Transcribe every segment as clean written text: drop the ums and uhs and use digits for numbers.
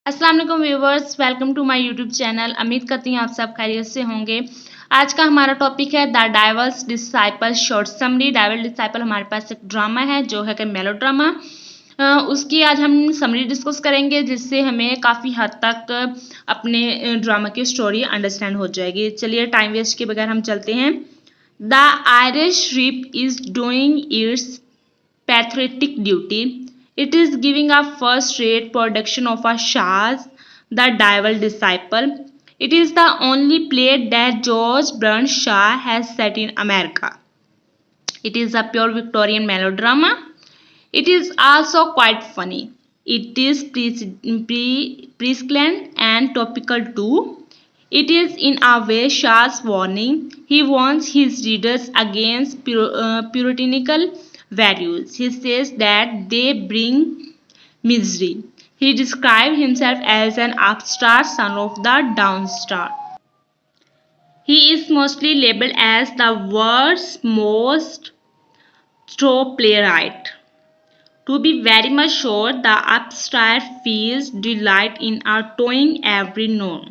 अस्सलाम वालेकुम viewers, welcome to my YouTube channel. उम्मीद करती हूँ आप सब खैरियत से होंगे। आज का हमारा टॉपिक है the diverse disciple short summary. Diverse disciple हमारे पास एक ड्रामा है जो है कि मेलो ड्रामा। उसकी आज हम समरी डिस्कस करेंगे जिससे हमें काफ़ी हद तक अपने ड्रामा की स्टोरी अंडरस्टैंड हो जाएगी। चलिए टाइम वेस्ट के बगैर हम चलते हैं। The Irish ship is doing it's patriotic duty. It is giving a first-rate production of a Shah's The Devil Disciple. It is the only play that George Bernard Shaw has set in America. It is a pure Victorian melodrama. It is also quite funny. It is prescient and topical too. It is in a way Shaw's warning. He warns his readers against puritanical values. He says that they bring misery. He describes himself as an upstart son of the downstar. He is mostly labeled as the world's most straw playwright. To be very much sure, the upstart feels delight in outdoing every norm.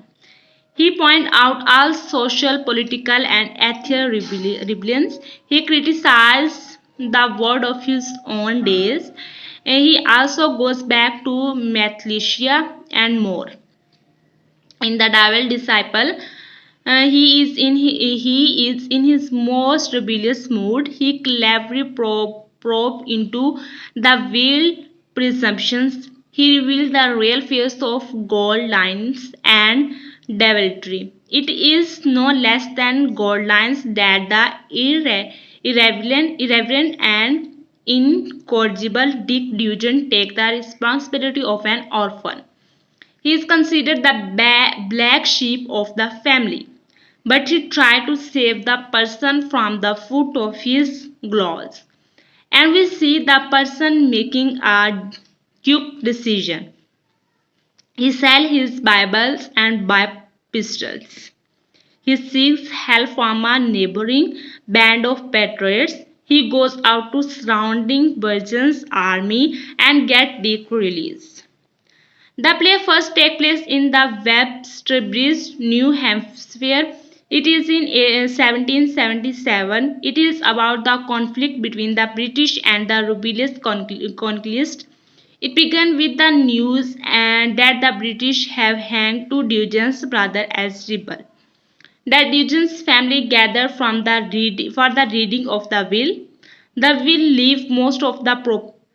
He points out all social, political, and ethical rebellions. He criticizes the world of his own days. And he also goes back to Methlesia and more. In The Devil Disciple, he is in his most rebellious mood. He cleverly probe into the veiled presumptions. He reveals the real face of gold lines and deviltry. It is no less than gold lines that the irreverent and incorrigible Dick Dugan take the responsibility of an orphan. He is considered the black sheep of the family, but he tries to save the person from the foot of his claws. And we see the person making a quick decision. He sells his Bibles and buys pistols. He seeks help from a neighboring band of patriots. He goes out to surrounding Virgin's army and gets Dick released. The play first takes place in the Webster Bridge, New Hampshire. It is in 1777. It is about the conflict between the British and the rebellious conquest. It began with the news that the British have hanged two Dugan's brothers as rebels. The Dugan's family gathered for the reading of the will. The will leave most of the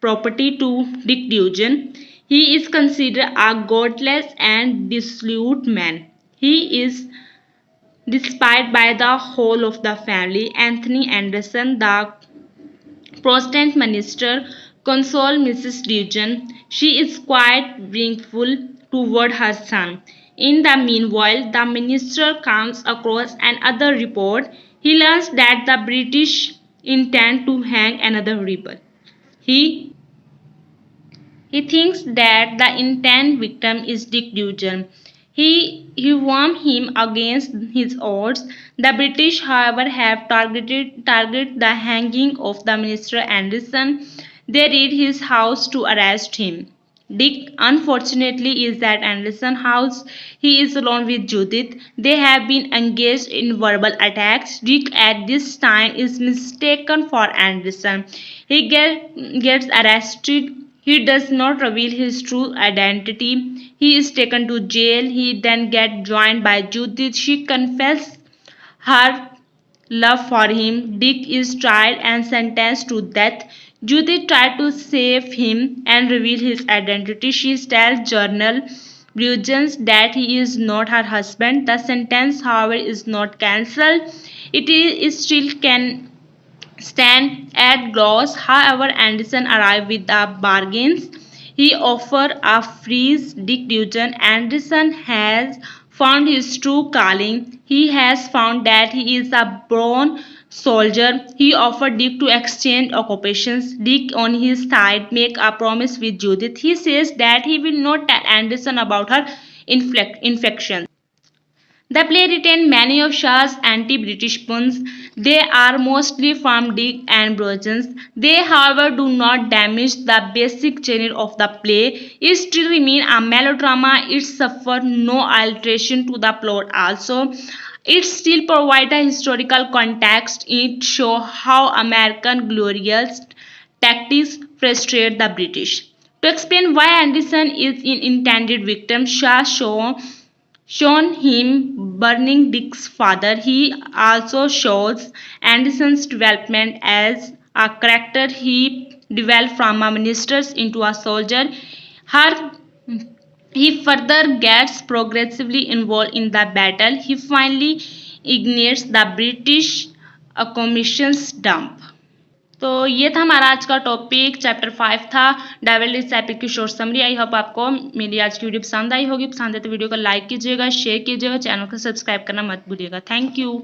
property to Dick Dugan. He is considered a godless and dissolute man. He is despised by the whole of the family. Anthony Anderson, the Protestant minister, consoles Mrs. Dugan. She is quite brimful toward her son. In the meanwhile, the minister comes across another report. He learns that the British intend to hang another rebel. He thinks that the intended victim is Dick Dugan. He warned him against his odds. The British, however, have targeted the hanging of the minister Anderson. They raid his house to arrest him. Dick, unfortunately, is at Anderson's house. He is alone with Judith. They have been engaged in verbal attacks. Dick, at this time, is mistaken for Anderson. He gets arrested. He does not reveal his true identity. He is taken to jail. He then gets joined by Judith. She confesses her love for him. Dick is tried and sentenced to death. Judith tries to save him and reveal his identity. She tells Journal Brugens that he is not her husband. The sentence, however, is not cancelled. It still can stand at Gloss. However, Anderson arrived with the bargains. He offered a freeze Dick Dugan. Anderson has found his true calling. He has found that he is a born soldier. He offered Dick to exchange occupations. Dick, on his side, makes a promise with Judith. He says that he will not tell Anderson about her infection. The play retained many of Shah's anti-British puns. They are mostly from Dick and Brogans. They, however, do not damage the basic genre of the play. It still remains a melodrama. It suffers no alteration to the plot. Also, it still provides a historical context. It shows how American glorious tactics frustrate the British. To explain why Anderson is an intended victim, Shah shown him burning Dick's father. He also shows Anderson's development as a character. He developed from a minister into a soldier. Her, he further gets progressively involved in the battle. He finally ignites the British commission's dump. तो ये था हमारा आज का topic chapter 5 था devil is epic की short summary. I hope आपको मेरी आज की वीडियो पसंद आई होगी। पसंद है तो वीडियो को लाइक कीजिएगा, शेयर कीजिएगा, चैनल को सब्सक्राइब करना मत भूलिएगा। Thank you.